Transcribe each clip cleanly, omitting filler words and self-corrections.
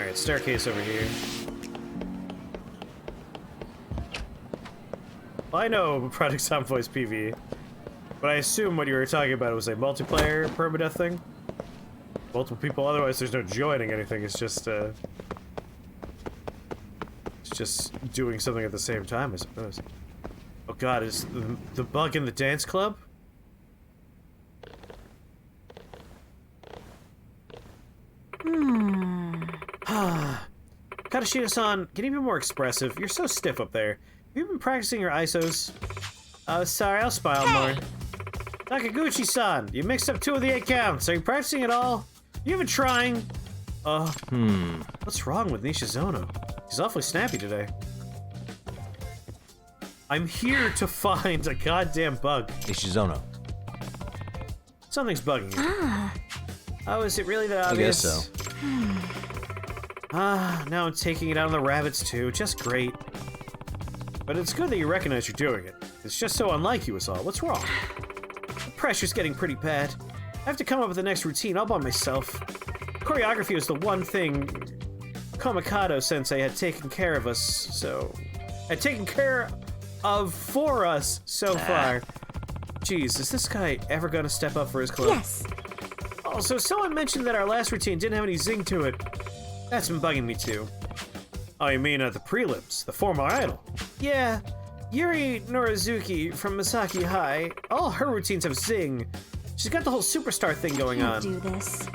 Alright, staircase over here. Well, I know Project Sound Voice PvE, but I assume what you were talking about was a multiplayer permadeath thing? Multiple people, otherwise there's no joining anything, it's just doing something at the same time, I suppose. Oh god, is the bug in the dance club? Katashina-san, can you be more expressive? You're so stiff up there. Have you been practicing your ISOs? Oh, sorry, I'll smile more. Nakaguchi-san, you mixed up 2 of the 8 counts. Are you practicing at all? You even trying? What's wrong with Nishizono? He's awfully snappy today. I'm here to find a goddamn bug. Nishizono. Something's bugging you. Oh, is it really that obvious? I guess so. Now I'm taking it out on the rabbits too. Just great. But it's good that you recognize you're doing it. It's just so unlike you is all. What's wrong? The pressure's getting pretty bad. I have to come up with the next routine all by myself. Choreography was the one thing Komikado-sensei had taken care of us, so... had taken care of for us so far. Jeez, is this guy ever gonna step up for his club? Yes. Also, someone mentioned that our last routine didn't have any zing to it. That's been bugging me too. Oh, you mean the prelims, the former idol? Yeah, Yuri Norizuki from Misaki High. All her routines have zing. She's got the whole superstar thing going on. Do this.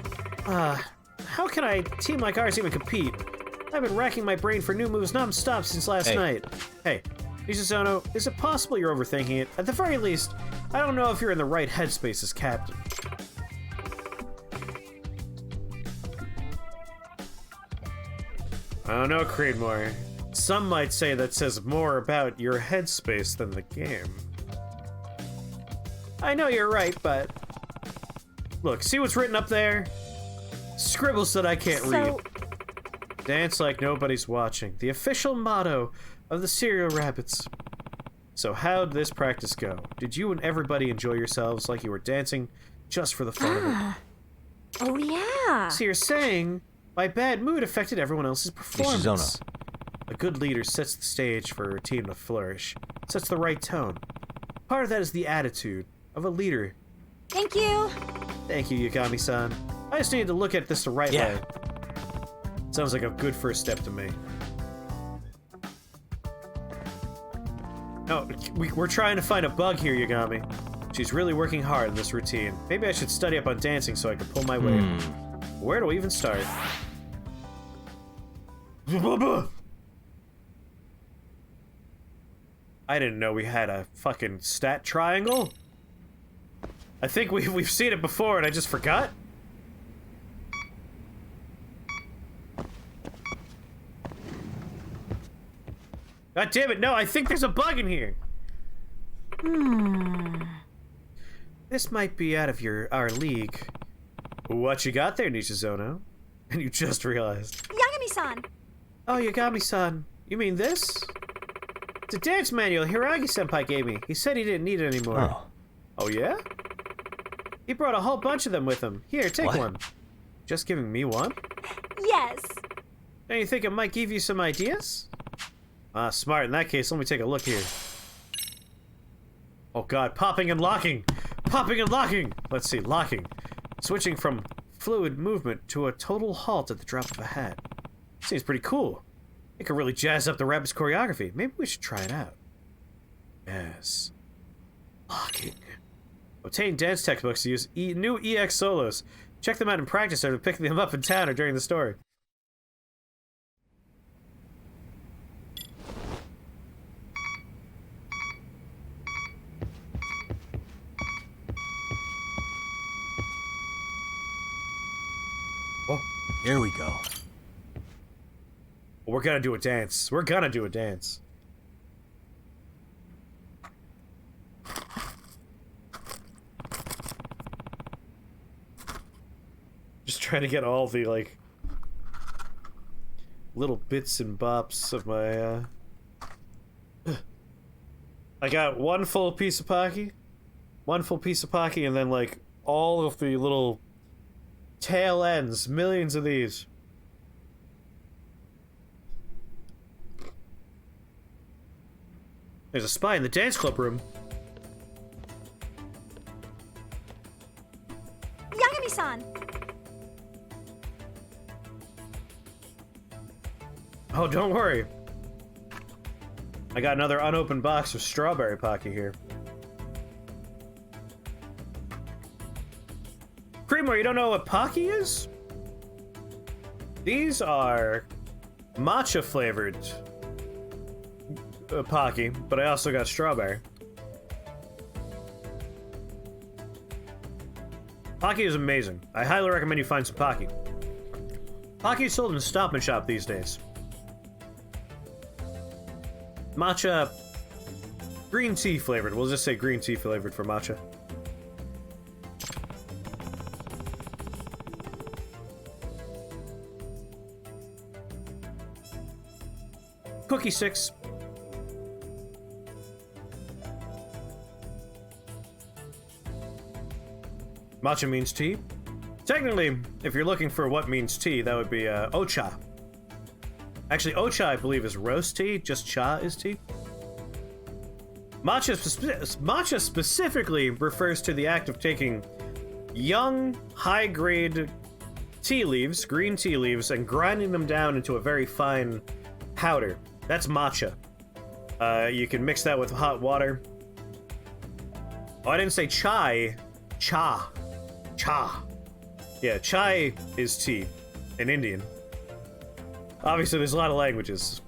How can a team like ours even compete? I've been racking my brain for new moves non-stop since last night. Hey, Nishizono, is it possible you're overthinking it? At the very least, I don't know if you're in the right headspace as captain. I don't know, Creedmoor. Some might say that says more about your headspace than the game. I know you're right, but... Look, see what's written up there? Scribbles that I can't read. Dance like nobody's watching. The official motto of the Cereal Rabbits. So how'd this practice go? Did you and everybody enjoy yourselves like you were dancing just for the fun of it? Oh, yeah. So you're saying my bad mood affected everyone else's performance. Nishizono. A good leader sets the stage for a team to flourish, sets the right tone. Part of that is the attitude of a leader. Thank you. Thank you, Yagami-san. I just needed to look at this the right way. Sounds like a good first step to me. No, we're trying to find a bug here, Yagami. She's really working hard in this routine. Maybe I should study up on dancing so I can pull my weight. Where do we even start? I didn't know we had a fucking stat triangle. I think we've seen it before and I just forgot. God damn it, no, I think there's a bug in here. This might be out of our league. What you got there, Nishizono? And you just realized. Yagami-san. Oh, Yagami-san. You mean this? It's a dance manual Hiragi-senpai gave me. He said he didn't need it anymore. Oh, yeah? He brought a whole bunch of them with him. Here, take one. Just giving me one? Yes. Don't you think it might give you some ideas? Ah, smart. In that case, let me take a look here. Oh god, popping and locking! Popping and locking! Let's see, locking. Switching from fluid movement to a total halt at the drop of a hat. Seems pretty cool. It could really jazz up the Rabbit's choreography. Maybe we should try it out. Yes. Locking. Obtain dance textbooks to use new EX solos. Check them out in practice after picking them up in town or during the story. Oh, here we go. We're gonna do a dance. We're gonna do a dance. Just trying to get all the, like, little bits and bops of my, I got one full piece of Pocky, and then, like, all of the little tail ends, millions of these. There's a spy in the dance club room. Yagami-san! Oh, don't worry. I got another unopened box of strawberry Pocky here. Creamer, you don't know what Pocky is? These are matcha flavored Pocky, but I also got strawberry. Pocky is amazing. I highly recommend you find some Pocky. Pocky is sold in Stop and Shop these days. Matcha green tea flavored. We'll just say green tea flavored for matcha. Cookie 6. Matcha means tea. Technically, if you're looking for what means tea, that would be ocha. Actually, ocha, I believe, is roast tea. Just cha is tea. Matcha specifically refers to the act of taking young, high-grade tea leaves, green tea leaves, and grinding them down into a very fine powder. That's matcha. You can mix that with hot water. Oh, I didn't say chai. Cha. Cha. Yeah, chai is tea in Indian. Obviously, there's a lot of languages.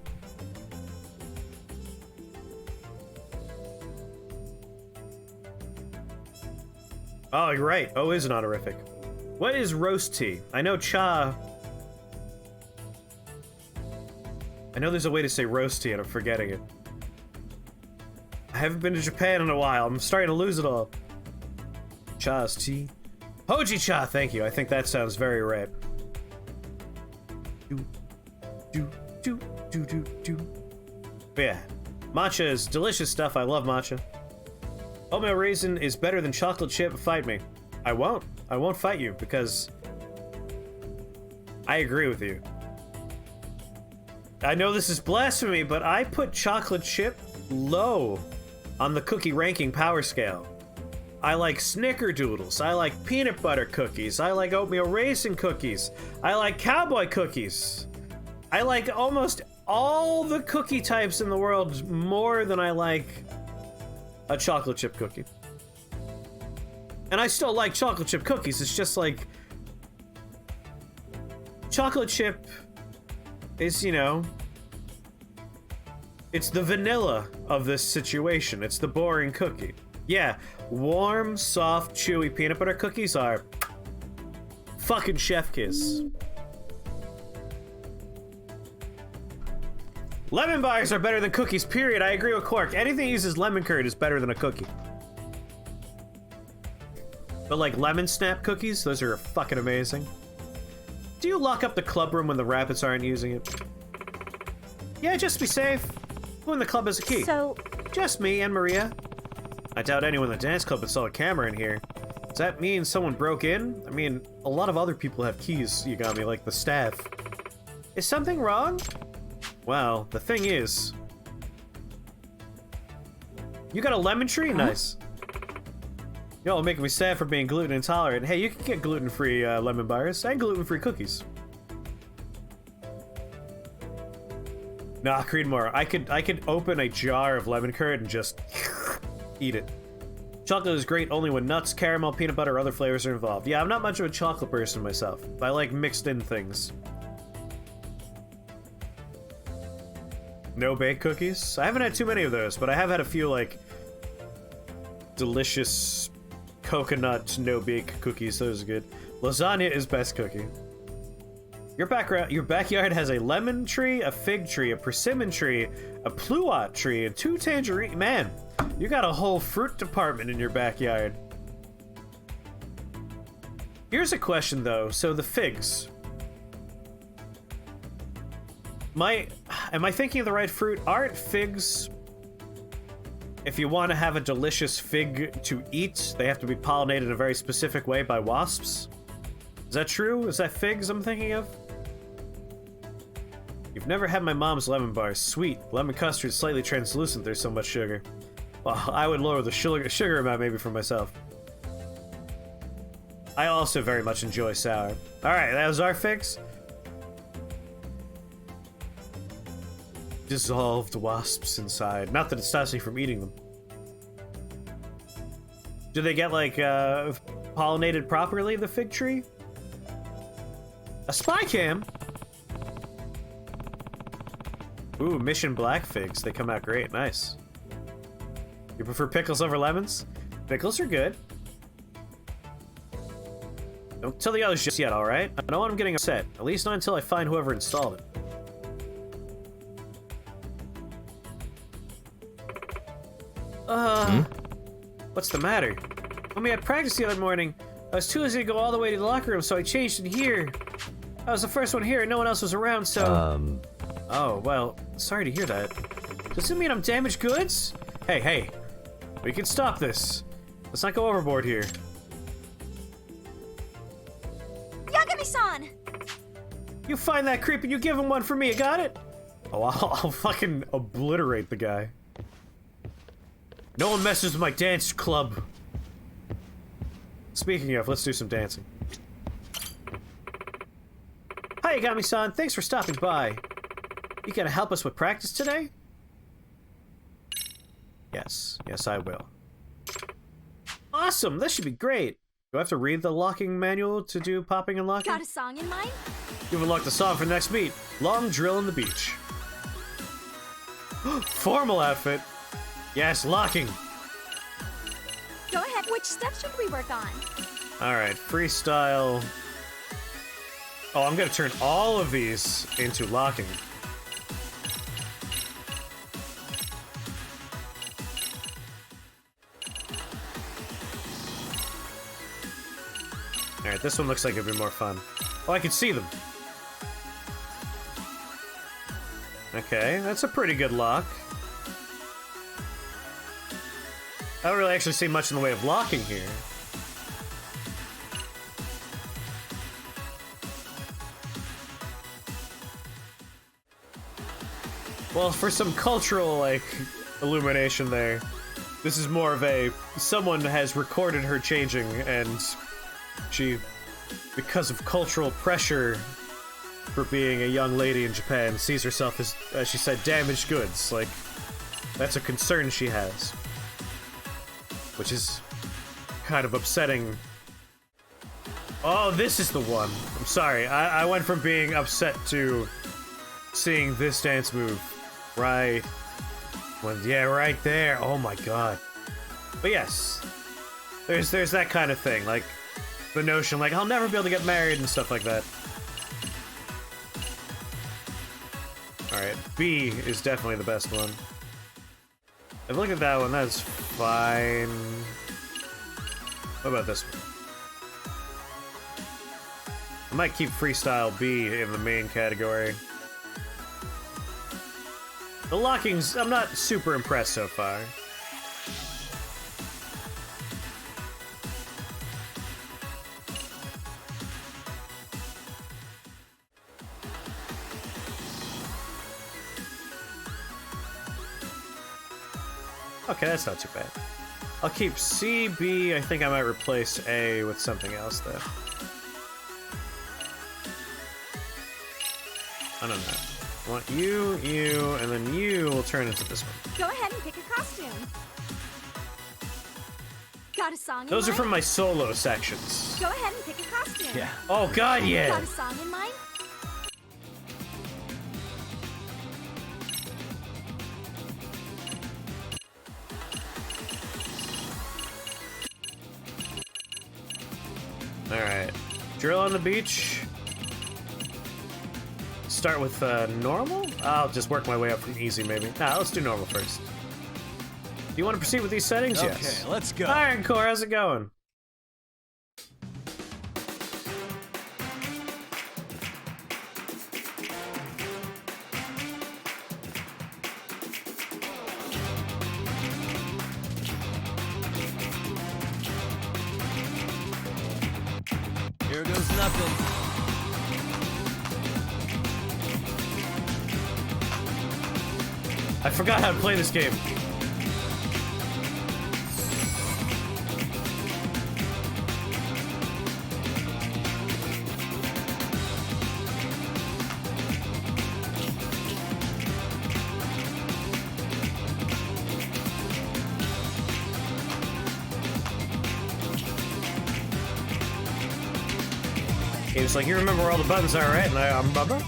Oh, you're right. O is an honorific. What is roast tea? I know cha... I know there's a way to say roast tea and I'm forgetting it. I haven't been to Japan in a while. I'm starting to lose it all. Cha's tea. Hoji cha, thank you. I think that sounds very right. But yeah, matcha is delicious stuff. I love matcha. Oatmeal raisin is better than chocolate chip. Fight me. I won't. I won't fight you because I agree with you. I know this is blasphemy, but I put chocolate chip low on the cookie ranking power scale. I like snickerdoodles. I like peanut butter cookies. I like oatmeal raisin cookies. I like cowboy cookies. I like almost all the cookie types in the world more than I like a chocolate chip cookie. And I still like chocolate chip cookies. It's just like chocolate chip is, you know, it's the vanilla of this situation. It's the boring cookie. Yeah, warm, soft, chewy peanut butter cookies are fucking chef kiss. Lemon bars are better than cookies, period. I agree with Quark. Anything that uses lemon curd is better than a cookie. But like lemon snap cookies, those are fucking amazing. Do you lock up the club room when the rabbits aren't using it? Yeah, just to be safe. Who in the club has a key? So... Just me and Maria. I doubt anyone in the dance club would saw a camera in here. Does that mean someone broke in? I mean, a lot of other people have keys, you got me, like the staff. Is something wrong? Well, the thing is... You got a lemon tree? Huh? Nice. Y'all making me sad for being gluten intolerant. Hey, you can get gluten-free lemon bars and gluten-free cookies. Nah, Creedmoor, I could open a jar of lemon curd and just eat it. Chocolate is great only when nuts, caramel, peanut butter, or other flavors are involved. Yeah, I'm not much of a chocolate person myself. I like mixed-in things. No-bake cookies? I haven't had too many of those, but I have had a few, like, delicious coconut no-bake cookies. Those are good. Lasagna is best cookie. Your backyard has a lemon tree, a fig tree, a persimmon tree, a pluot tree, and 2 tangerine... Man, you got a whole fruit department in your backyard. Here's a question, though. So the figs... Am I thinking of the right fruit? Aren't figs... If you want to have a delicious fig to eat, they have to be pollinated in a very specific way by wasps? Is that true? Is that figs I'm thinking of? You've never had my mom's lemon bars. Sweet. Lemon custard is slightly translucent, there's so much sugar. Well, I would lower the sugar amount maybe for myself. I also very much enjoy sour. Alright, that was our fix. Dissolved wasps inside. Not that it stops me from eating them. Do they get, like, pollinated properly, the fig tree? A spy cam? Ooh, Mission Black figs. They come out great. Nice. You prefer pickles over lemons? Pickles are good. Don't tell the others just yet, alright? I don't want them getting upset. At least not until I find whoever installed it. What's the matter? When we had practice the other morning, I was too lazy to go all the way to the locker room, so I changed in here. I was the first one here and no one else was around, so... Oh, well, sorry to hear that. Does it mean I'm damaged goods? Hey, we can stop this. Let's not go overboard here. Yagami-san! You find that creep and you give him one for me, you got it? Oh, I'll fucking obliterate the guy. No one messes with my dance club. Speaking of, let's do some dancing. Hi, Yagami-san. Thanks for stopping by. You gonna help us with practice today? Yes, I will. Awesome, this should be great. Do I have to read the locking manual to do popping and locking? Got a song in mind? You've unlocked the song for the next meet. Long drill on the beach. Formal outfit. Yes, locking. Go ahead, which steps should we work on? Alright, freestyle. Oh, I'm gonna turn all of these into locking. Alright, this one looks like it'd be more fun. Oh, I can see them. Okay, that's a pretty good lock. I don't really actually see much in the way of locking here. Well, for some cultural, like, illumination there, this is more of a... someone has recorded her changing, and she, because of cultural pressure for being a young lady in Japan, sees herself as she said, damaged goods. Like, that's a concern she has. Which is kind of upsetting. Oh, this is the one. I'm sorry. I went from being upset to seeing this dance move. Right. Yeah, right there. Oh my god. But yes. There's that kind of thing. Like, the notion, like, I'll never be able to get married and stuff like that. Alright, B is definitely the best one. I've looked at that one, that's fine. What about this one? I might keep Freestyle B in the main category. The lockings, I'm not super impressed so far. Okay, that's not too bad. I'll keep C, B. I think I might replace A with something else, though. I don't know. I want you, and then you will turn into this one. Go ahead and pick a costume. Got a song in Those are mind? from my solo sections. Go ahead and pick a costume. Yeah. Oh god, yeah! Got a song in mind? Alright. Drill on the beach. Start with normal? I'll just work my way up from easy, maybe. Nah, let's do normal first. Do you want to proceed with these settings? Okay, Yes. let's go. Iron Core, how's it going? Here goes nothing. I forgot how to play this game. It's like, you remember where all the buttons are, right? And I'm Bubba.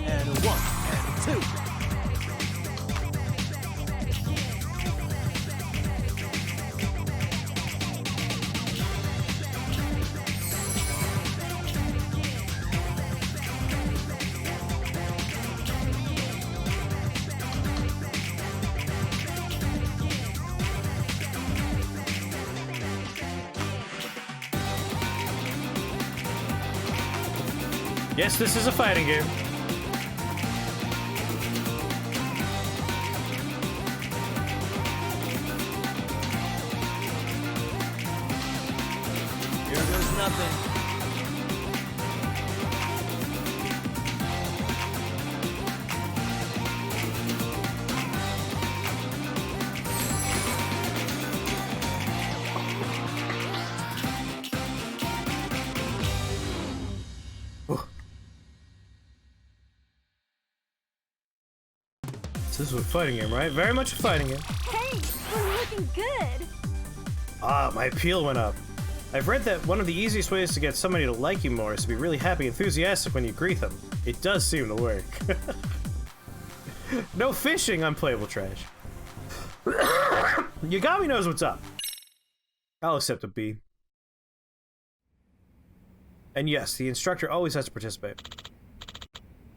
And a 1, and a 2. Yes, this is a fighting game. Here goes nothing. This is a fighting game, right? Very much a fighting game. Hey, we're looking good. Ah, my appeal went up. I've read that one of the easiest ways to get somebody to like you more is to be really happy and enthusiastic when you greet them. It does seem to work. No fishing, unplayable trash. Yagami knows what's up. I'll accept a B. And yes, the instructor always has to participate.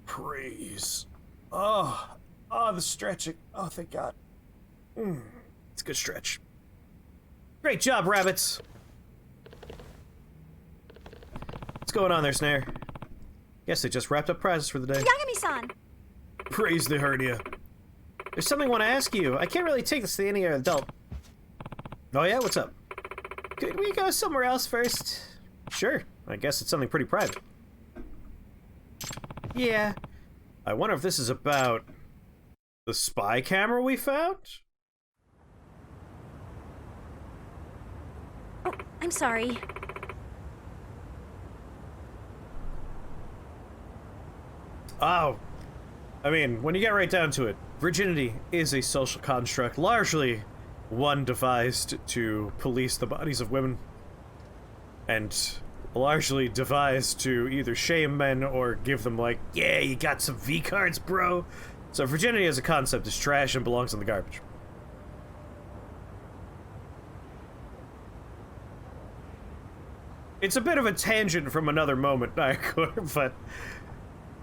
Praise. Oh, the stretching. Oh, thank God. It's a good stretch. Great job, rabbits. What's going on there, Snare? Guess they just wrapped up prizes for the day. Yagami-san. Praise the hernia. There's something I want to ask you. I can't really take this to any other adult. Oh yeah? What's up? Could we go somewhere else first? Sure. I guess it's something pretty private. Yeah. I wonder if this is about the spy camera we found? Oh, I'm sorry. Oh. I mean, when you get right down to it, virginity is a social construct, largely one devised to police the bodies of women, and largely devised to either shame men or give them like, yeah, you got some V-cards, bro. So virginity as a concept is trash and belongs in the garbage. It's a bit of a tangent from another moment, Nyakor, but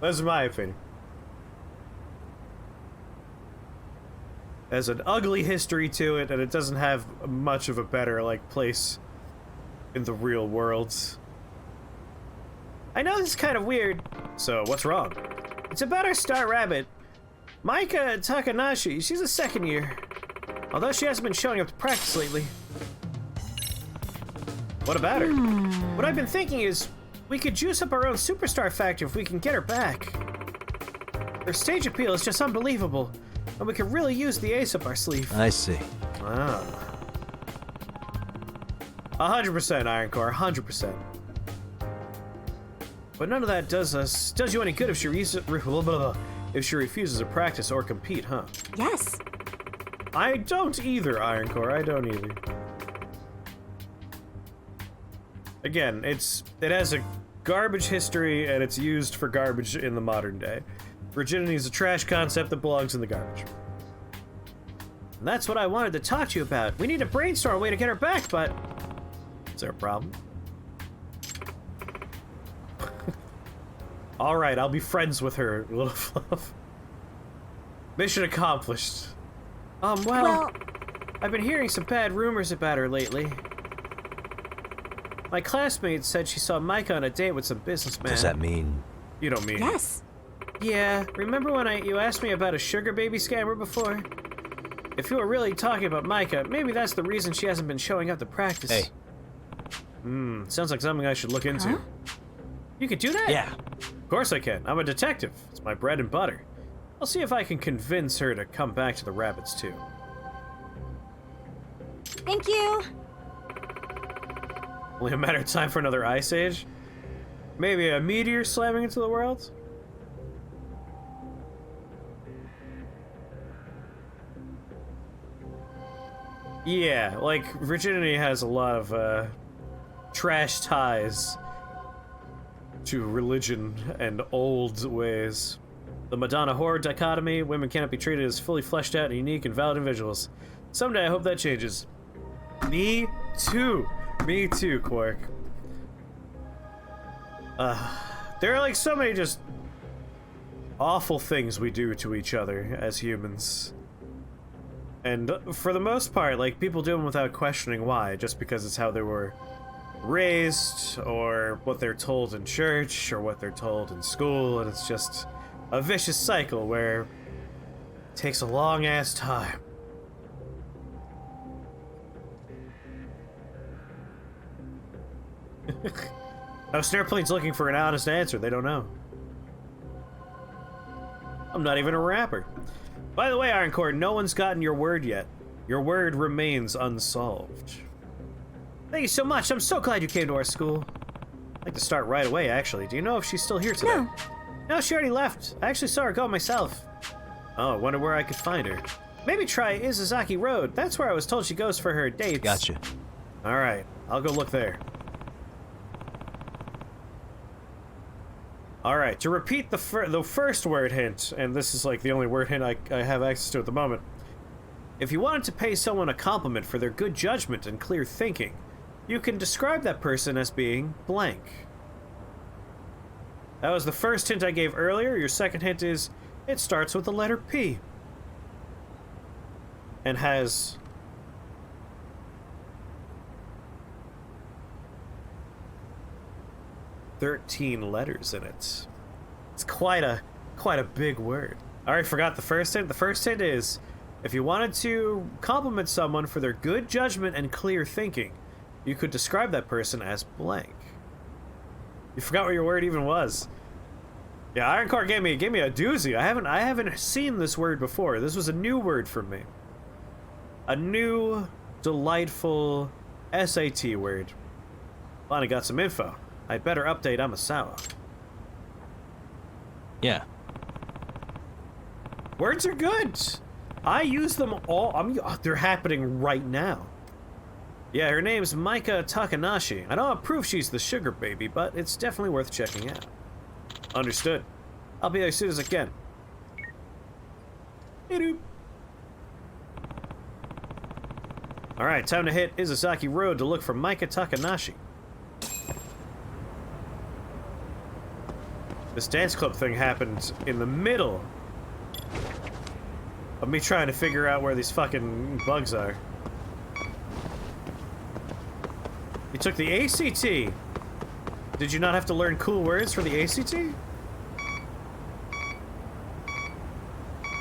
that's my opinion. Has an ugly history to it, and it doesn't have much of a better, like, place in the real world. I know this is kind of weird. So, what's wrong? It's about our star rabbit, Maika Takanashi. She's a second year. Although she hasn't been showing up to practice lately. What about her? What I've been thinking is, we could juice up our own superstar factor if we can get her back. Her stage appeal is just unbelievable, and we could really use the ace up our sleeve. I see. Ah. 100% Iron Core, 100%. But none of that does you any good if she refuses to practice or compete, huh? Yes. I don't either, Iron Core. I don't either. Again, it has a garbage history and it's used for garbage in the modern day. Virginity is a trash concept that belongs in the garbage. And that's what I wanted to talk to you about. We need to brainstorm a way to get her back, but is there a problem? Alright, I'll be friends with her, little fluff. Mission accomplished. Well, I've been hearing some bad rumors about her lately. My classmate said she saw Micah on a date with some businessman. Does that mean? You don't mean? Yes. Yeah, remember when you asked me about a sugar baby scammer before? If you were really talking about Micah, maybe that's the reason she hasn't been showing up to practice. Hey. Sounds like something I should look into. Huh? You could do that? Yeah. Of course I can. I'm a detective. It's my bread and butter. I'll see if I can convince her to come back to the rabbits too. Thank you. Only a matter of time for another ice age? Maybe a meteor slamming into the world? Yeah, like, Virginity has a lot of, trash ties to religion and old ways. The Madonna horror dichotomy, women cannot be treated as fully fleshed out and unique and valid individuals. Someday I hope that changes. Me too. Me too, Quark. There are like so many just awful things we do to each other as humans. And for the most part, like, people do them without questioning why, just because it's how they were raised, or what they're told in church, or what they're told in school, and it's just a vicious cycle where it takes a long-ass time. No, Snareplane's looking for an honest answer. They don't know. I'm not even a rapper. By the way, Ironcore, no one's gotten your word yet. Your word remains unsolved. Thank you so much. I'm so glad you came to our school. I'd like to start right away, actually. Do you know if she's still here today? No. No, she already left. I actually saw her go myself. Oh, I wonder where I could find her. Maybe try Izazaki Road. That's where I was told she goes for her dates. Gotcha. All right, I'll go look there. All right, to repeat the first word hint, and this is like the only word hint I have access to at the moment. If you wanted to pay someone a compliment for their good judgment and clear thinking, you can describe that person as being blank. That was the first hint I gave earlier. Your second hint is, it starts with the letter P. And has 13 letters in it. It's quite a big word. I already forgot the first hint. The first hint is, if you wanted to compliment someone for their good judgment and clear thinking, you could describe that person as blank. You forgot what your word even was. Yeah, Ironcore gave me a doozy. I haven't seen this word before. This was a new word for me. A new, delightful SAT word. Finally got some info. I better update Amasawa. Yeah. Words are good. I use them all. They're happening right now. Yeah, her name's Maika Takanashi. I don't have proof she's the sugar baby, but it's definitely worth checking out. Understood. I'll be there as soon as I can. Alright, time to hit Izazaki Road to look for Maika Takanashi. This dance club thing happened in the middle of me trying to figure out where these fucking bugs are. You took the ACT. Did you not have to learn cool words for the ACT?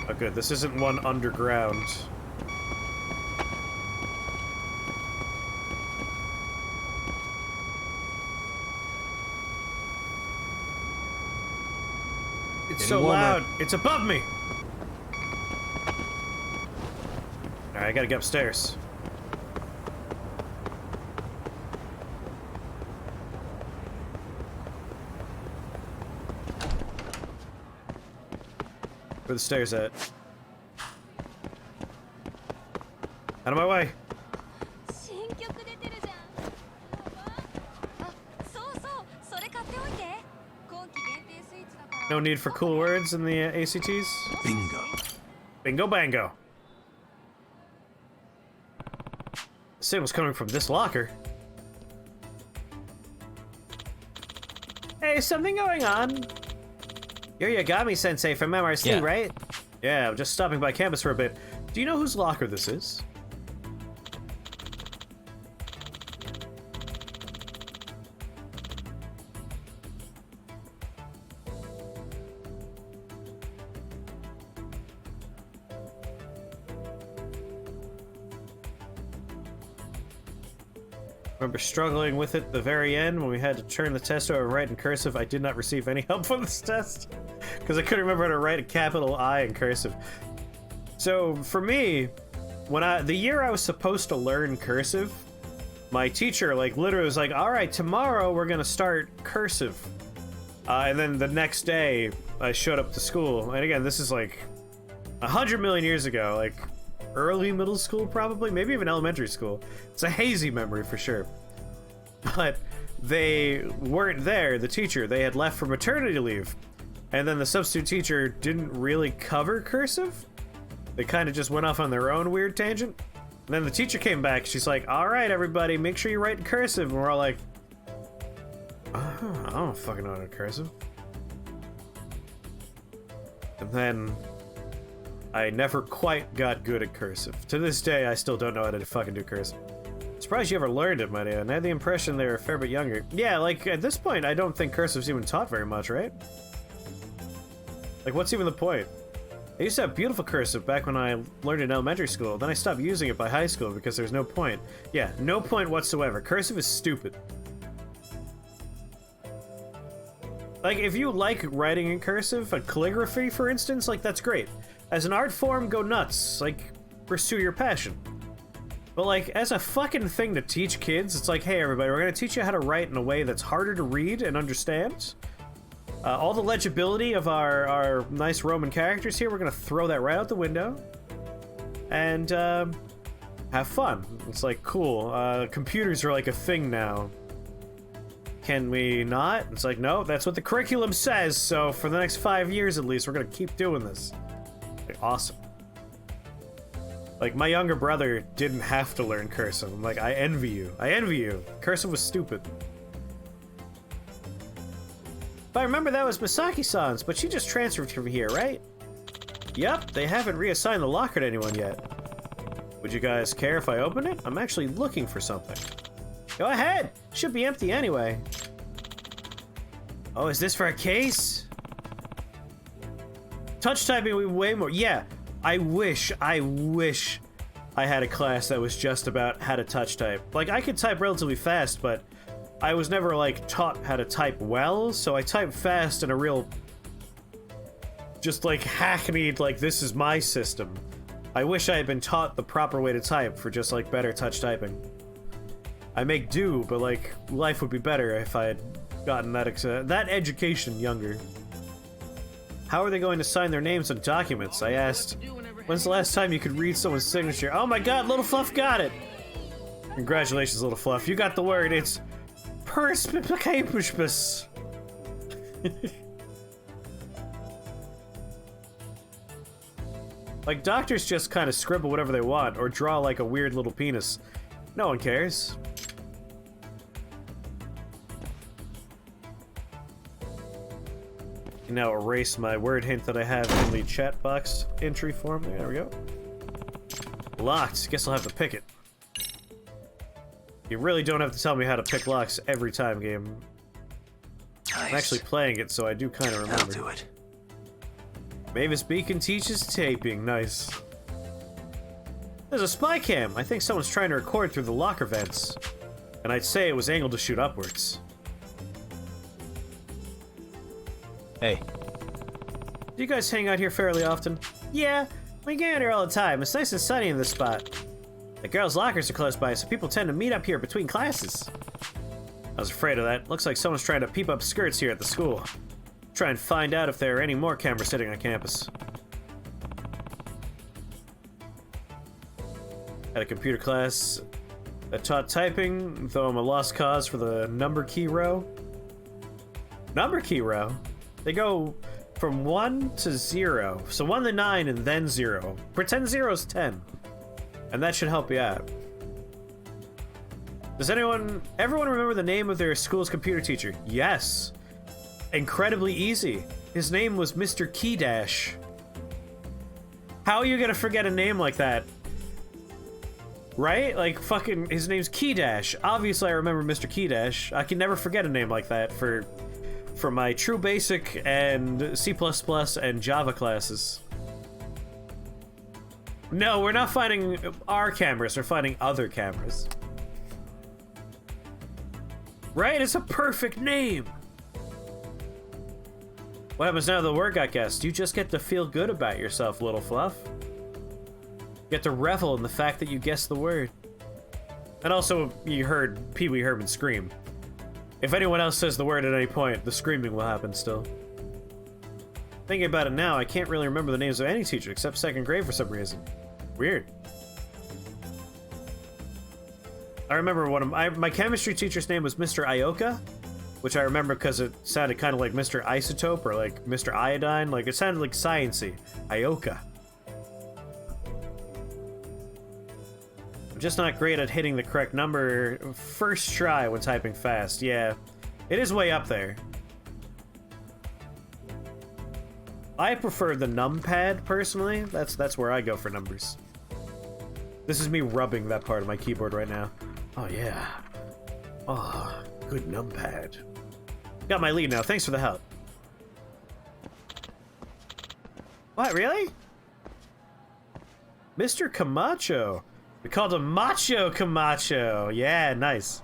Oh good, this isn't one underground. It's so loud. It's above me. Alright, I gotta get upstairs. Where the stairs at? Out of my way. No need for cool words in the ACTs? Bingo. Bingo bango. The signal's coming from this locker. Hey, something going on? You're Yagami-sensei from MRC, Yeah. right? Yeah, I'm just stopping by campus for a bit. Do you know whose locker this is? Remember struggling with it at the very end when we had to turn the test over and write in cursive. I did not receive any help for this test because I couldn't remember how to write a capital I in cursive. So for me, the year I was supposed to learn cursive, my teacher like literally was like, all right, tomorrow we're gonna start cursive. And then the next day I showed up to school. And again, this is like 100 million years ago, like early middle school probably, maybe even elementary school. It's a hazy memory for sure. But they weren't there, the teacher. They had left for maternity leave. And then the substitute teacher didn't really cover cursive. They kind of just went off on their own weird tangent. And then the teacher came back. She's like, all right, everybody, make sure you write in cursive. And we're all like, I don't fucking know how to cursive. And then I never quite got good at cursive. To this day, I still don't know how to fucking do cursive. Surprised you ever learned it, my dude. I had the impression they were a fair bit younger. Yeah, like, at this point, I don't think cursive's even taught very much, right? Like, what's even the point? I used to have beautiful cursive back when I learned in elementary school. Then I stopped using it by high school because there's no point. Yeah, no point whatsoever. Cursive is stupid. Like, if you like writing in cursive, like calligraphy, for instance, like, that's great. As an art form, go nuts. Like, pursue your passion. But, like, as a fucking thing to teach kids, it's like, hey, everybody, we're gonna teach you how to write in a way that's harder to read and understand. All the legibility of our nice Roman characters here, we're gonna throw that right out the window. And, have fun. It's like, cool. Computers are like a thing now. Can we not? It's like, no, that's what the curriculum says, so for the next 5 years at least, we're gonna keep doing this. Like, awesome. Like, my younger brother didn't have to learn cursive. I'm like, I envy you. I envy you. Cursive was stupid. If I remember, that was Misaki-san's, but she just transferred from here, right? Yep, they haven't reassigned the locker to anyone yet. Would you guys care if I open it? I'm actually looking for something. Go ahead! Should be empty anyway. Oh, is this for a case? Touch typing would be way more. Yeah, I wish I had a class that was just about how to touch type. Like, I could type relatively fast, but I was never, like, taught how to type well, so I type fast in a real, just, like, hackneyed, like, this is my system. I wish I had been taught the proper way to type for just, like, better touch typing. I make do, but, like, life would be better if I had gotten that education younger. How are they going to sign their names on documents? I asked. When's the last time you could read someone's signature? Oh my god, Little Fluff got it! Congratulations, Little Fluff. You got the word. It's perspicacious. Like, doctors just kind of scribble whatever they want, or draw like a weird little penis. No one cares. Can now erase my word hint that I have in the chat box entry form. There we go. Locked. Guess I'll have to pick it. You really don't have to tell me how to pick locks every time, game. Nice. I'm actually playing it, so I do kind of remember. I'll do it. Mavis Beacon teaches taping. Nice. There's a spy cam. I think someone's trying to record through the locker vents. And I'd say it was angled to shoot upwards. Hey. Do you guys hang out here fairly often? Yeah, we get out here all the time. It's nice and sunny in this spot. The girls' lockers are close by, so people tend to meet up here between classes. I was afraid of that. Looks like someone's trying to peep up skirts here at the school. Try and find out if there are any more cameras sitting on campus. At a computer class that taught typing, though I'm a lost cause for the number key row. Number key row? They go from 1 to 0. So 1 to 9 and then 0. Pretend 0's 10. And that should help you out. Does everyone remember the name of their school's computer teacher? Yes. Incredibly easy. His name was Mr. Key Dash. How are you gonna forget a name like that? Right? Like, fucking, his name's Key Dash. Obviously I remember Mr. Key Dash. I can never forget a name like that for my True Basic and C++ and Java classes. No, we're not finding our cameras, we're finding other cameras. Right? It's a perfect name. What happens now that the word got guessed? You just get to feel good about yourself, little fluff. You get to revel in the fact that you guessed the word. And also, you heard Pee Wee Herman scream. If anyone else says the word at any point, the screaming will happen still. Thinking about it now, I can't really remember the names of any teacher except second grade for some reason. Weird. I remember one of my chemistry teacher's name was Mr. Ioka, which I remember because it sounded kind of like Mr. Isotope or like Mr. Iodine. Like, it sounded like science-y. Ioka. I'm just not great at hitting the correct number first try when typing fast. Yeah, it is way up there. I prefer the numpad, personally. That's where I go for numbers. This is me rubbing that part of my keyboard right now. Oh, yeah. Oh, good numpad. Got my lead now. Thanks for the help. What, really? Mr. Camacho. We called him Macho Camacho. Yeah, nice.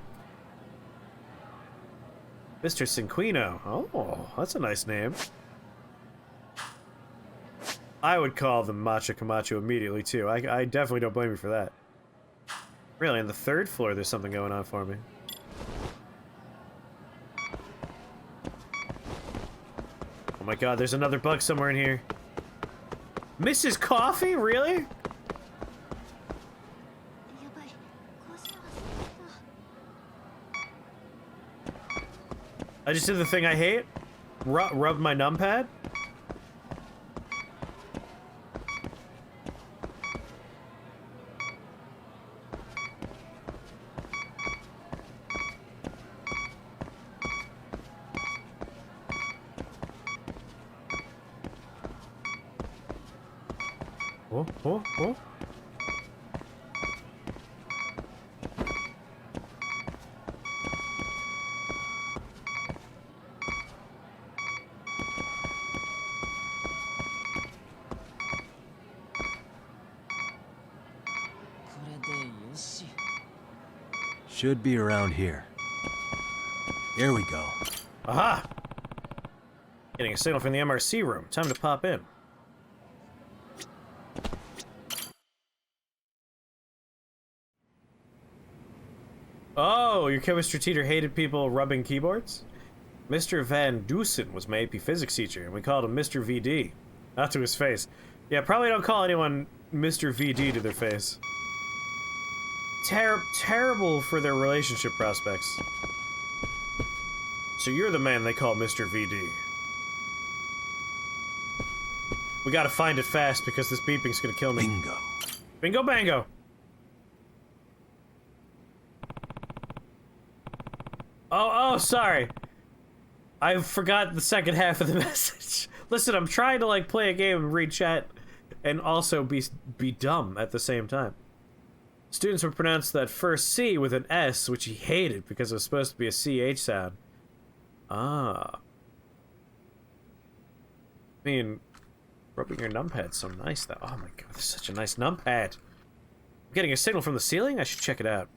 Mr. Cinquino. Oh, that's a nice name. I would call them Macho Camacho immediately, too. I definitely don't blame you for that. Really, on the third floor, there's something going on for me. Oh my god, there's another bug somewhere in here. Mrs. Coffee? Really? I just did the thing I hate. Rub my numpad. Oh, oh, oh. Should be around here. Here we go. Aha! Getting a signal from the MRC room. Time to pop in. Oh, your chemistry teacher hated people rubbing keyboards? Mr. Van Dusen was my AP physics teacher, and we called him Mr. VD. Not to his face. Yeah, probably don't call anyone Mr. VD to their face. Terrible for their relationship prospects. So you're the man they call Mr. VD. We gotta find it fast because this beeping's gonna kill me. Bingo. Bingo bango! Oh, sorry. I forgot the second half of the message. Listen, I'm trying to, like, play a game and read chat and also be dumb at the same time. Students would pronounce that first C with an S, which he hated because it was supposed to be a CH sound. Ah. I mean, rubbing your numpad's so nice, though. Oh my god, this is such a nice numpad. I'm getting a signal from the ceiling? I should check it out.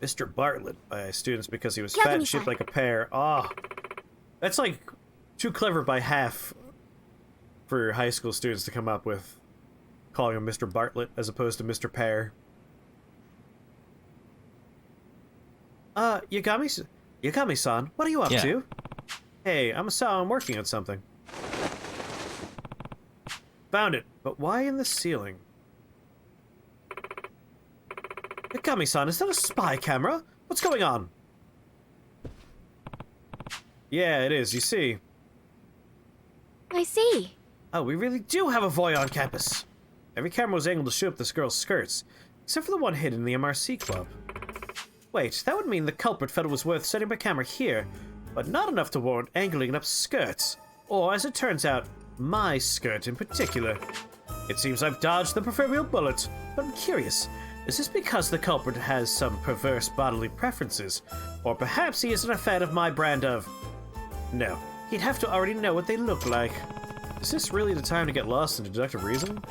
Mr. Bartlett by students because he was fat and shaped like a pear. Ah. That's like too clever by half for high school students to come up with. Calling him Mr. Bartlett as opposed to Mr. Pear. Yagami-san, what are you up to? Hey, I'm working on something. Found it, but why in the ceiling? Yagami-san, is that a spy camera? What's going on? Yeah, it is, you see. I see. Oh, we really do have a voy on campus. Every camera was angled to show up this girl's skirts, except for the one hidden in the MRC club. Wait, that would mean the culprit felt it was worth setting up a camera here, but not enough to warrant angling up skirts. Or, as it turns out, my skirt in particular. It seems I've dodged the proverbial bullet, but I'm curious. Is this because the culprit has some perverse bodily preferences? Or perhaps he isn't a fan of my brand of... No, he'd have to already know what they look like. Is this really the time to get lost in deductive reasoning?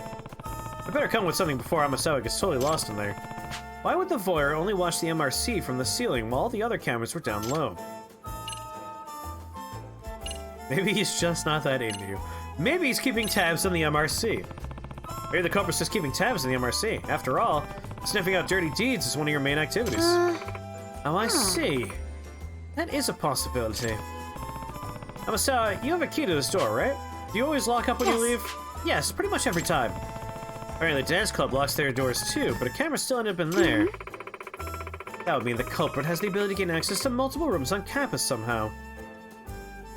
I better come with something before Amasawa gets totally lost in there. Why would the voyeur only watch the MRC from the ceiling while all the other cameras were down low? Maybe he's just not that into you. Maybe he's keeping tabs on the MRC. Maybe the culprit's just keeping tabs on the MRC. After all, sniffing out dirty deeds is one of your main activities. Oh, I see. That is a possibility. You have a key to this door, right? Do you always lock up when you leave? Yes, pretty much every time. Apparently the dance club locks their doors too, but a camera still ended up in there. That would mean the culprit has the ability to gain access to multiple rooms on campus somehow.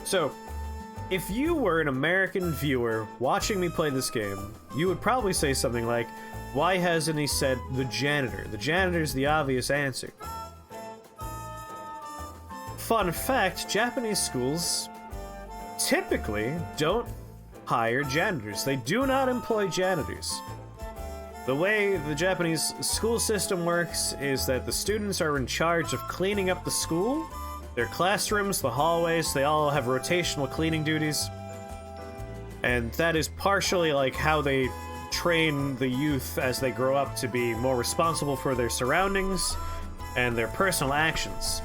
So, if you were an American viewer watching me play this game, you would probably say something like, why hasn't he said the janitor? The janitor's the obvious answer. Fun fact, Japanese schools typically don't hire janitors. They do not employ janitors. The way the Japanese school system works is that the students are in charge of cleaning up the school. Their classrooms, the hallways, they all have rotational cleaning duties. And that is partially like how they train the youth as they grow up to be more responsible for their surroundings and their personal actions.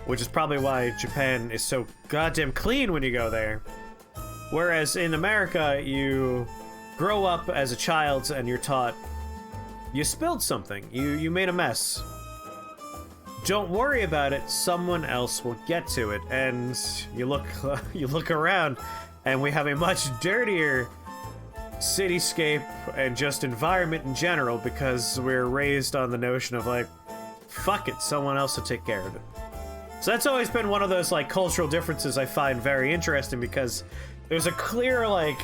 Which is probably why Japan is so goddamn clean when you go there. Whereas in America, you grow up as a child and you're taught, you spilled something, you made a mess. Don't worry about it, someone else will get to it. And you look around, and we have a much dirtier cityscape and just environment in general because we're raised on the notion of like, fuck it, someone else will take care of it. So that's always been one of those like cultural differences I find very interesting because there's a clear like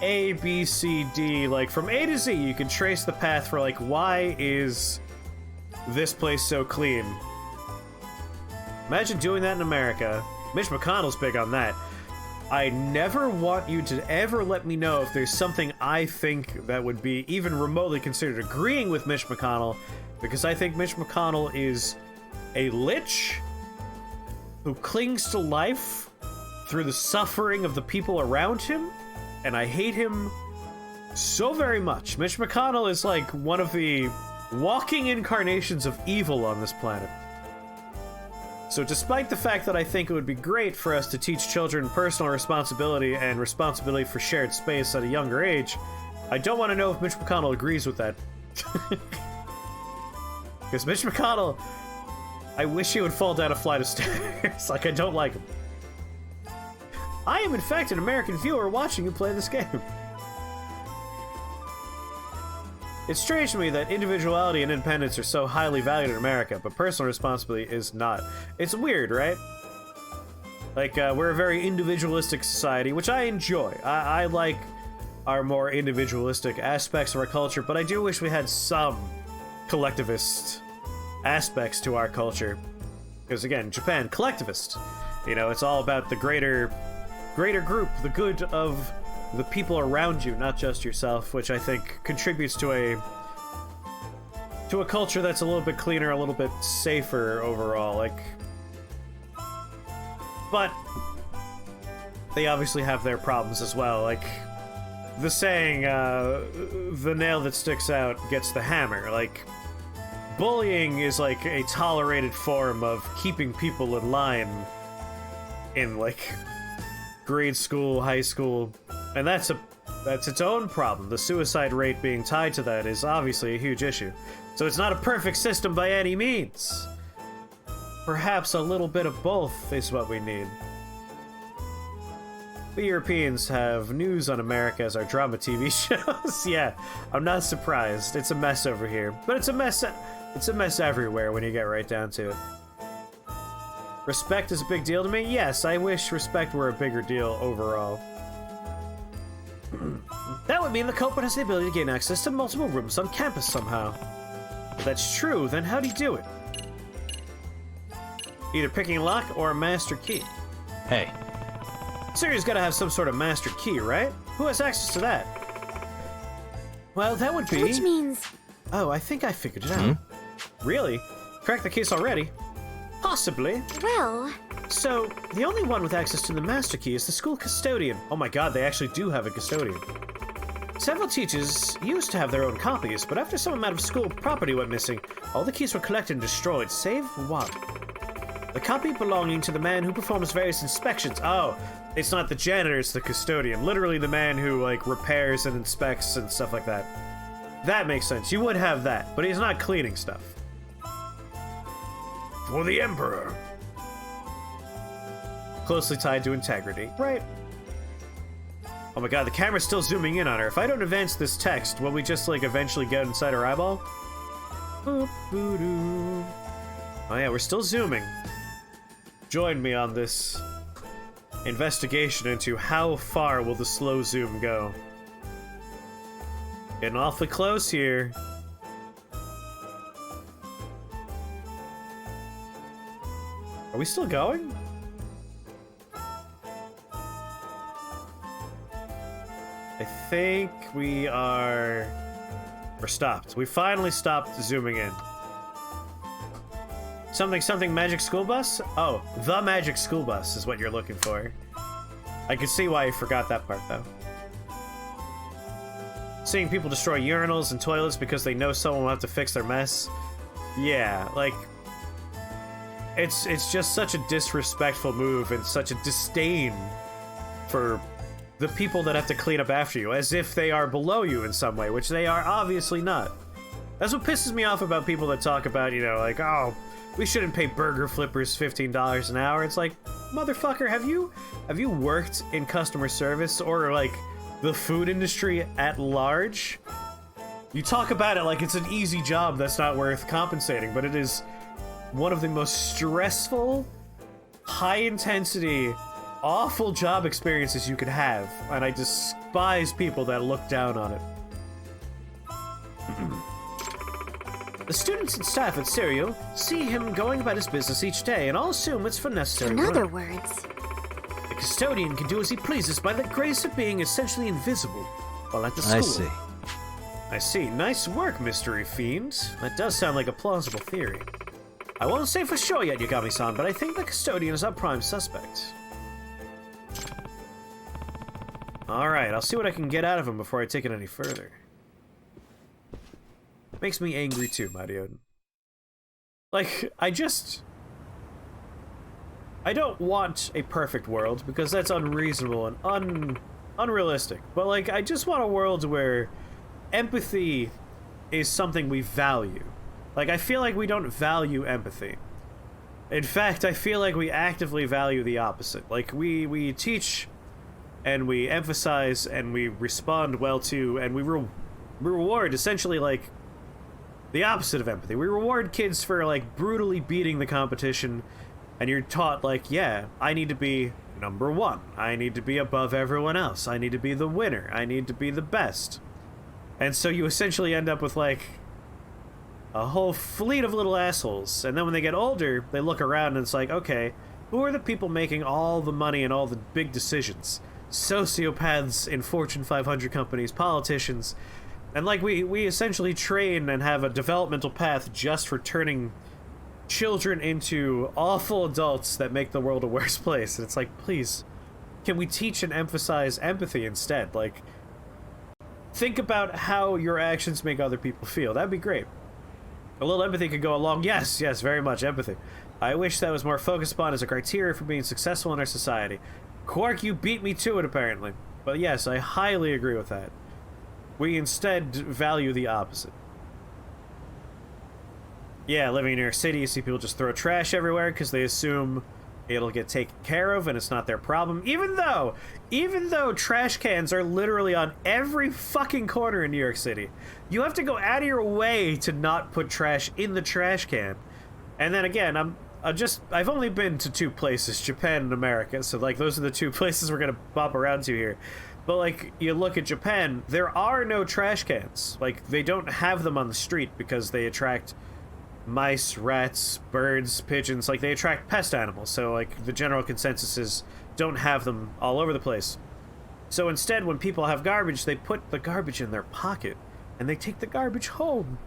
A, B, C, D, like from A to Z you can trace the path for like why is this place so clean. Imagine doing that in America. Mitch McConnell's big on that. I never want you to ever let me know if there's something I think that would be even remotely considered agreeing with Mitch McConnell, because I think Mitch McConnell is a lich who clings to life through the suffering of the people around him, and I hate him so very much. Mitch McConnell is like one of the walking incarnations of evil on this planet. So despite the fact that I think it would be great for us to teach children personal responsibility and responsibility for shared space at a younger age, I don't want to know if Mitch McConnell agrees with that. Because Mitch McConnell, I wish he would fall down a flight of stairs. Like, I don't like him. I am, in fact, an American viewer watching you play this game. It's strange to me that individuality and independence are so highly valued in America, but personal responsibility is not. It's weird, right? Like, we're a very individualistic society, which I enjoy. I like our more individualistic aspects of our culture, but I do wish we had some collectivist aspects to our culture. Because again, Japan, collectivist. You know, it's all about the greater group, the good of the people around you, not just yourself, which I think contributes to a culture that's a little bit cleaner, a little bit safer overall. Like, but they obviously have their problems as well. Like the saying, the nail that sticks out gets the hammer. Like, bullying is like a tolerated form of keeping people in line in like grade school, high school, and that's its own problem. The suicide rate being tied to that is obviously a huge issue. So it's not a perfect system by any means. Perhaps a little bit of both is what we need. We Europeans have news on America as our drama TV shows. Yeah, I'm not surprised. It's a mess over here, but it's a mess everywhere when you get right down to it. Respect is a big deal to me? Yes, I wish respect were a bigger deal overall. That would mean the culprit has the ability to gain access to multiple rooms on campus somehow. If that's true, then how do you do it? Either picking a lock or a master key. Hey. Sirius gotta have some sort of master key, right? Who has access to that? Well, that would be... Which means... Oh, I think I figured it out. Really? Cracked the case already? Possibly. Well... So, the only one with access to the master key is the school custodian. Oh my god, they actually do have a custodian. Several teachers used to have their own copies, but after some amount of school property went missing, all the keys were collected and destroyed, save one. The copy belonging to the man who performs various inspections. Oh, it's not the janitor, it's the custodian. Literally the man who, like, repairs and inspects and stuff like that. That makes sense. You would have that, but he's not cleaning stuff. For the Emperor. Closely tied to integrity. Right. Oh my god, the camera's still zooming in on her. If I don't advance this text, will we just, like, eventually get inside her eyeball? Boop, boo-doo. Oh yeah, we're still zooming. Join me on this investigation into how far will the slow zoom go. Getting awfully close here. Are we still going? I think we're stopped. We finally stopped zooming in. Something magic school bus? Oh, the magic school bus is what you're looking for. I can see why you forgot that part, though. Seeing people destroy urinals and toilets because they know someone will have to fix their mess. Yeah, like, it's just such a disrespectful move and such a disdain for the people that have to clean up after you, as if they are below you in some way, which they are obviously not. That's what pisses me off about people that talk about, you know, like, oh, we shouldn't pay burger flippers $15 an hour. It's like, motherfucker, have you worked in customer service or, like, the food industry at large? You talk about it like it's an easy job that's not worth compensating, but it is one of the most stressful, high-intensity, awful job experiences you could have, and I despise people that look down on it. The students and staff at Serio see him going about his business each day, and all assume it's for necessary In other work. words, The custodian can do as he pleases by the grace of being essentially invisible while at the school. I see. I see. Nice work, Mystery Fiend. That does sound like a plausible theory. I won't say for sure yet, Yagami-san, but I think the custodian is our prime suspect. Alright, I'll see what I can get out of him before I take it any further. Makes me angry too, Mario. Like, I don't want a perfect world, because that's unreasonable and unrealistic. But, like, I just want a world where empathy is something we value. Like, I feel like we don't value empathy. In fact, I feel like we actively value the opposite. Like, we teach and we emphasize and we respond well to and we reward essentially, like, the opposite of empathy. We reward kids for, like, brutally beating the competition, and you're taught, like, yeah, I need to be number one. I need to be above everyone else. I need to be the winner. I need to be the best. And so you essentially end up with, like, a whole fleet of little assholes. And then when they get older, they look around and it's like, okay, who are the people making all the money and all the big decisions? Sociopaths in Fortune 500 companies, politicians. And, like, we essentially train and have a developmental path just for turning children into awful adults that make the world a worse place. And it's like, please, can we teach and emphasize empathy instead? Like, think about how your actions make other people feel. That'd be great. A little empathy could go along. Yes, very much empathy. I wish that was more focused upon as a criteria for being successful in our society. Quark, you beat me to it, apparently. But yes, I highly agree with that. We instead value the opposite. Yeah, living in New York City, you see people just throw trash everywhere because they assume it'll get taken care of and it's not their problem. Even though trash cans are literally on every fucking corner in New York City. You have to go out of your way to not put trash in the trash can. And then again, I've only been to two places, Japan and America, so, like, those are the two places we're gonna bop around to here. But, like, you look at Japan, there are no trash cans. Like, they don't have them on the street because they attract mice, rats, birds, pigeons. Like, they attract pest animals. So, like, the general consensus is don't have them all over the place. So instead, when people have garbage, they put the garbage in their pocket and they take the garbage home.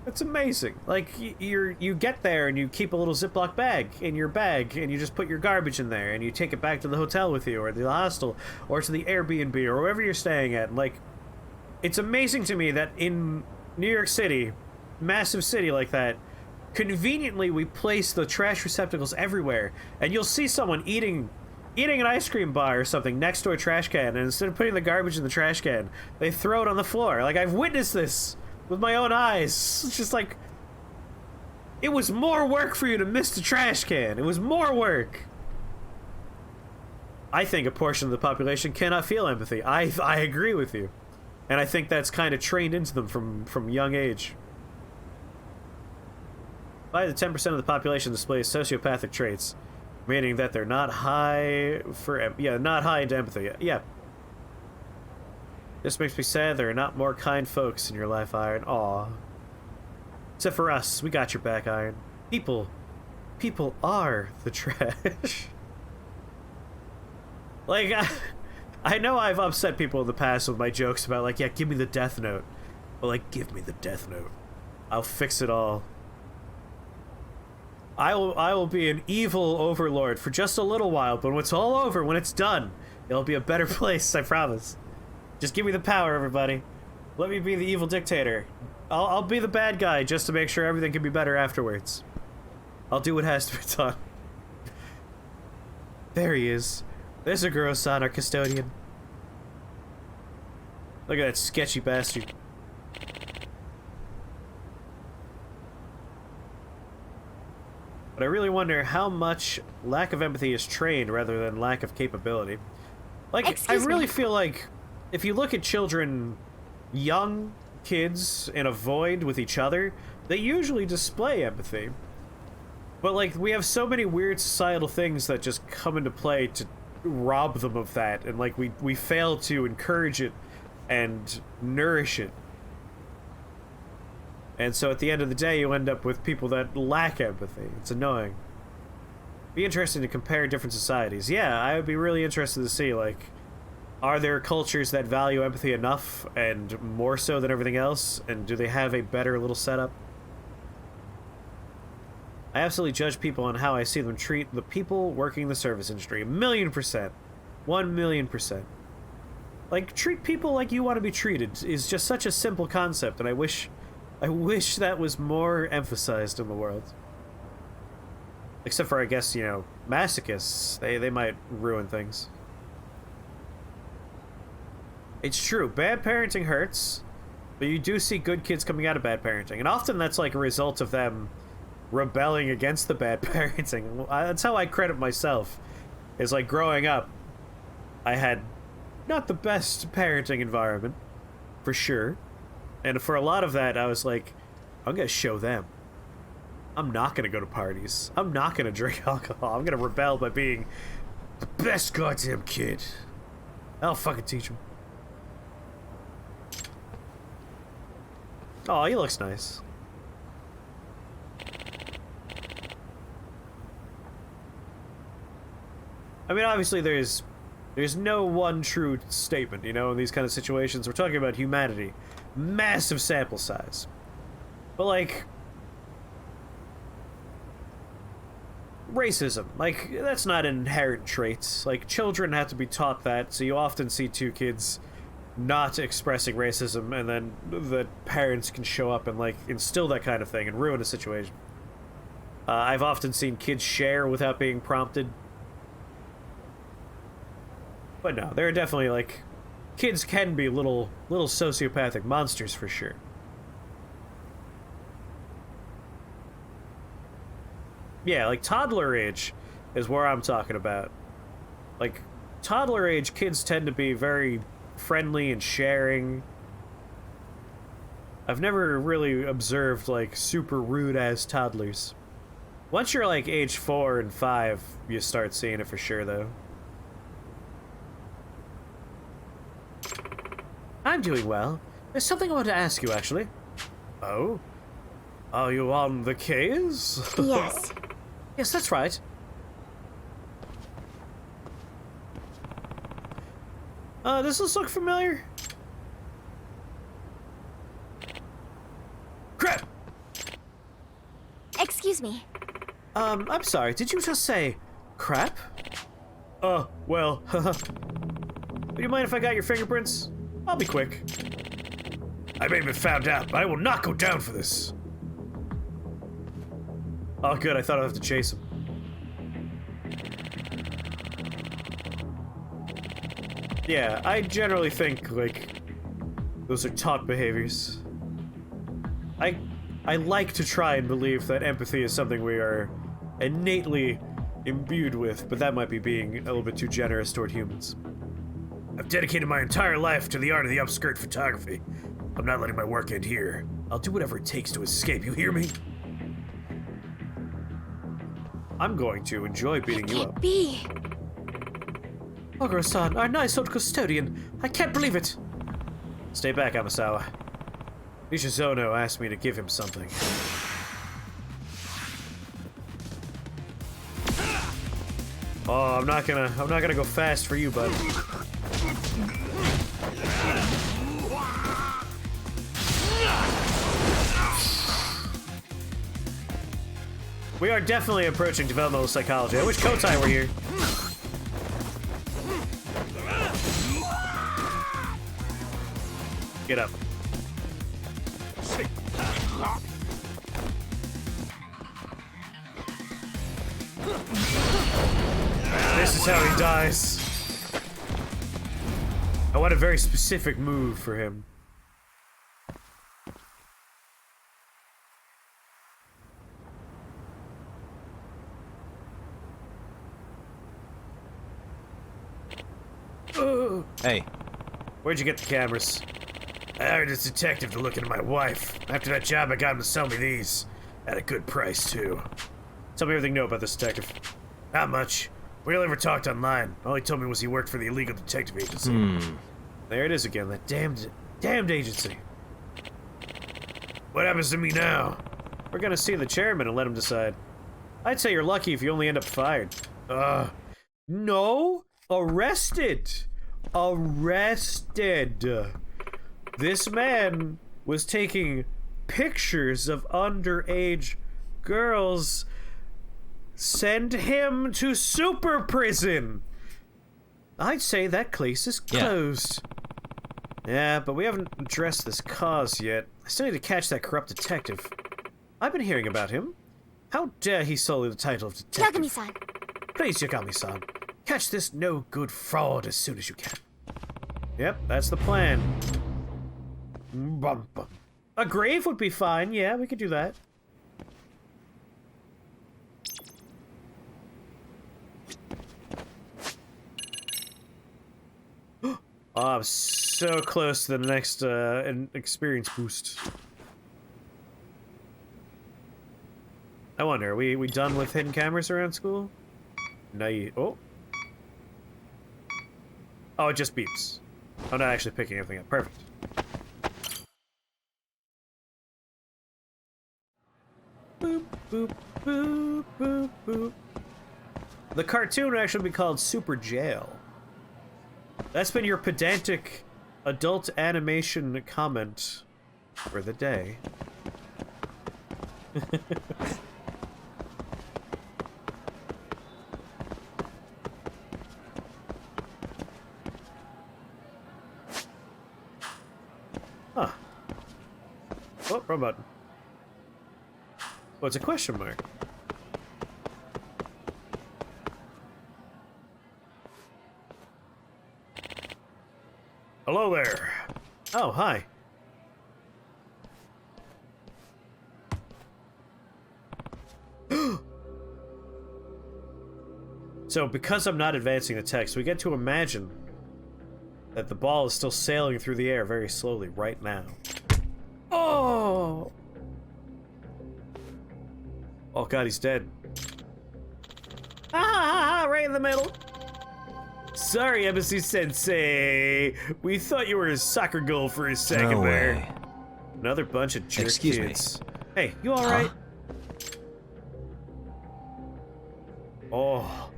That's amazing. Like, you get there and you keep a little Ziploc bag in your bag and you just put your garbage in there and you take it back to the hotel with you or the hostel or to the Airbnb or wherever you're staying at. And, like, It's amazing to me that in New York City, massive city like that, conveniently we place the trash receptacles everywhere, and you'll see someone eating an ice cream bar or something next to a trash can, and instead of putting the garbage in the trash can, they throw it on the floor. Like, I've witnessed this with my own eyes. It's just like, it was more work for you to miss the trash can. It was more work. I think a portion of the population cannot feel empathy. I agree with you. And I think that's kind of trained into them from young age. 5 to 10% of the population displays sociopathic traits, meaning that they're not high for not high into empathy. Yeah. This makes me sad there are not more kind folks in your life, Iron. Aw. Except for us, we got your back, Iron. People are the trash. Like, I know I've upset people in the past with my jokes about, like, yeah, give me the death note. But, like, give me the death note. I'll fix it all. I will be an evil overlord for just a little while, but when it's all over, when it's done, it'll be a better place, I promise. Just give me the power, everybody. Let me be the evil dictator. I'll be the bad guy just to make sure everything can be better afterwards. I'll do what has to be done. There he is. There's a Guro-san, our custodian. Look at that sketchy bastard. But I really wonder how much lack of empathy is trained rather than lack of capability. Like, I really feel like if you look at children, young kids in a void with each other, they usually display empathy. But, like, we have so many weird societal things that just come into play to rob them of that, and like we fail to encourage it and nourish it, and so at the end of the day you end up with people that lack empathy. It's annoying. Be interesting to compare different societies. Yeah, I would be really interested to see, like, are there cultures that value empathy enough and more so than everything else, and do they have a better little setup? I absolutely judge people on how I see them treat the people working the service industry. 1,000,000%. 1,000,000%. Like, treat people like you want to be treated is just such a simple concept, and I wish that was more emphasized in the world. Except for, I guess, you know, masochists. They might ruin things. It's true, bad parenting hurts, but you do see good kids coming out of bad parenting, and often that's like a result of them rebelling against the bad parenting. That's how I credit myself. Is like, growing up, I had not the best parenting environment, for sure. And for a lot of that, I was like, I'm gonna show them. I'm not gonna go to parties. I'm not gonna drink alcohol. I'm gonna rebel by being the best goddamn kid. I'll fucking teach him. Oh, he looks nice. I mean, obviously there's no one true statement, you know, in these kind of situations. We're talking about humanity. Massive sample size. But, like, racism, like, that's not an inherent trait. Like, children have to be taught that, so you often see two kids not expressing racism, and then the parents can show up and, like, instill that kind of thing and ruin a situation. I've often seen kids share without being prompted. But no, there are definitely, like, kids can be little sociopathic monsters for sure. Yeah, like, toddler age is where I'm talking about. Like, toddler age kids tend to be very friendly and sharing. I've never really observed, like, super rude ass toddlers. Once you're, like, age 4 and 5, you start seeing it for sure, though. I'm doing well. There's something I want to ask you, actually. Oh? Are you on the case? Yes. Yes, that's right. Does this look familiar? Crap! Excuse me. I'm sorry, did you just say crap? Well, would you mind if I got your fingerprints? I'll be quick. I may have been found out, but I will not go down for this. Oh, good. I thought I'd have to chase him. Yeah, I generally think, like, those are taught behaviors. I like to try and believe that empathy is something we are innately imbued with, but that might be being a little bit too generous toward humans. I've dedicated my entire life to the art of the upskirt photography. I'm not letting my work end here. I'll do whatever it takes to escape, you hear me? I'm going to enjoy beating you up. Be. Ogre-san, our nice old custodian. I can't believe it. Stay back, Amasawa. Nishizono asked me to give him something. Oh, I'm not gonna go fast for you, bud. We are definitely approaching developmental psychology. I wish Kotai were here. Get up. This is how he dies. I want a very specific move for him. Hey. Where'd you get the cameras? I hired this detective to look into my wife. After that job, I got him to sell me these. At a good price, too. Tell me everything you know about this detective. Not much. We only ever talked online. All he told me was he worked for the illegal detective agency. There it is again, that damned agency. What happens to me now? We're gonna see the chairman and let him decide. I'd say you're lucky if you only end up fired. No! Arrested! Arrested! This man was taking pictures of underage girls. Send him to super prison! I'd say that case is closed. Yeah, but we haven't addressed this cause yet. I still need to catch that corrupt detective. I've been hearing about him. How dare he sully the title of detective? Yagami-san. Please, Yagami-san. Catch this no-good fraud as soon as you can. Yep, that's the plan. Bum, bum. A grave would be fine. Yeah, we could do that. Oh, I'm so close to the next experience boost. I wonder, are we done with hidden cameras around school? No, oh. Oh, it just beeps. I'm not actually picking anything up. Perfect. Boop, boop, boop, boop, boop. The cartoon would actually be called Super Jail. That's been your pedantic adult animation comment for the day. Huh. Oh, wrong button. Oh, it's a question mark. Hello there. Oh, hi. So, because I'm not advancing the text, we get to imagine that the ball is still sailing through the air very slowly right now. Oh! Oh god, he's dead. Ah, right in the middle. Sorry, Embassy Sensei. We thought you were a soccer goal for a second No there. way. Another bunch of jerk Excuse me. kids. Hey, you alright? Oh.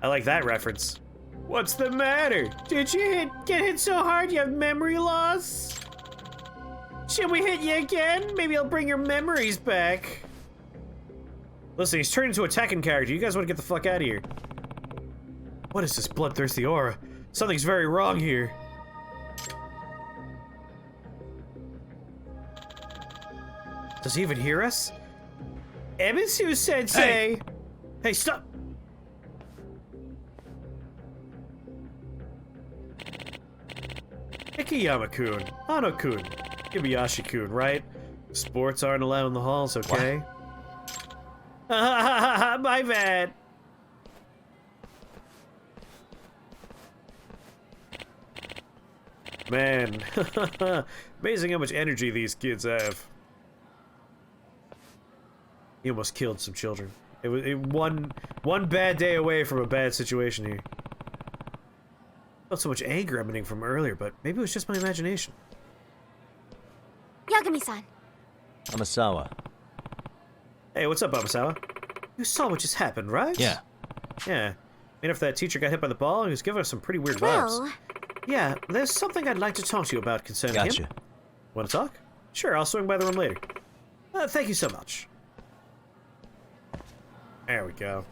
I like that reference. What's the matter? Did you get hit so hard you have memory loss? Should we hit you again? Maybe I'll bring your memories back. Listen, he's turned into a Tekken character. You guys want to get the fuck out of here. What is this bloodthirsty aura? Something's very wrong here. Does he even hear us? Emitsu Sensei! Hey, stop! Ikeyama-kun, Hano-kun, Ibayashi-kun, right? Sports aren't allowed in the halls, okay? My bad! Man, amazing how much energy these kids have. He almost killed some children. It was one bad day away from a bad situation here. Felt so much anger emanating from earlier, but maybe it was just my imagination. Yagami-san. Amasawa. Hey, what's up, Amasawa? You saw what just happened, right? Yeah. Yeah. And if that teacher got hit by the ball, he was giving us some pretty weird Well... vibes. Yeah, there's something I'd like to talk to you about concerning him. Gotcha. Want to talk? Sure, I'll swing by the room later. Thank you so much. There we go.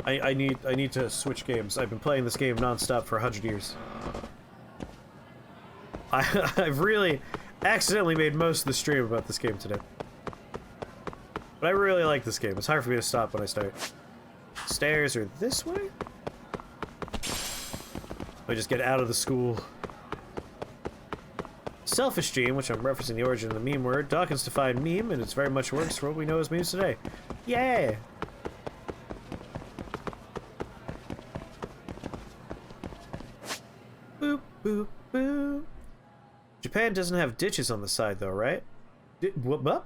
I need to switch games. I've been playing this game non-stop for 100 years. I've really accidentally made most of the stream about this game today. But I really like this game. It's hard for me to stop when I start. Stairs are this way? I just get out of the school. Selfish gene, which I'm referencing the origin of the meme word. Dawkins defined meme, and it's very much works for what we know as memes today. Yeah! Boop, boop, boop. Japan doesn't have ditches on the side, though, right? What? When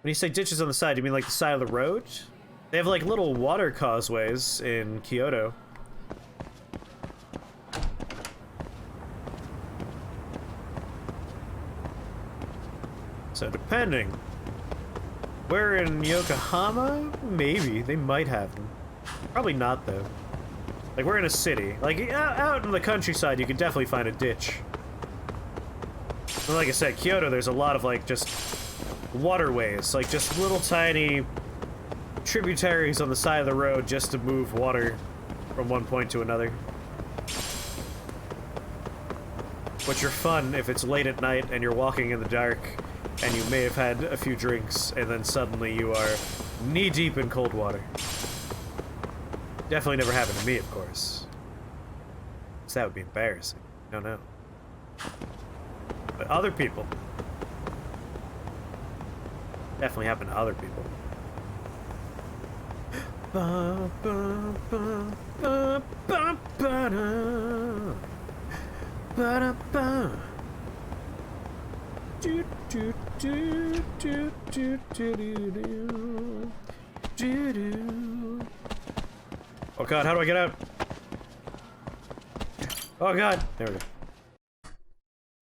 you say ditches on the side, do you mean like the side of the road? They have like little water causeways in Kyoto. So depending. We're in Yokohama? Maybe. They might have them. Probably not, though. Like, we're in a city. Like, out in the countryside, you can definitely find a ditch. And like I said, Kyoto, there's a lot of, like, just waterways. Like, just little tiny tributaries on the side of the road just to move water from one point to another. Which are fun if it's late at night and you're walking in the dark and you may have had a few drinks and then suddenly you are knee-deep in cold water. Definitely never happened to me, of course. Because that would be embarrassing. No. But other people. Definitely happened to other people. Ba, ba, ba, ba, ba, ba, da. Ba, da, ba. Do, do, do, do, do, do, do, do, do. Oh god, how do I get out? Oh god! There we go.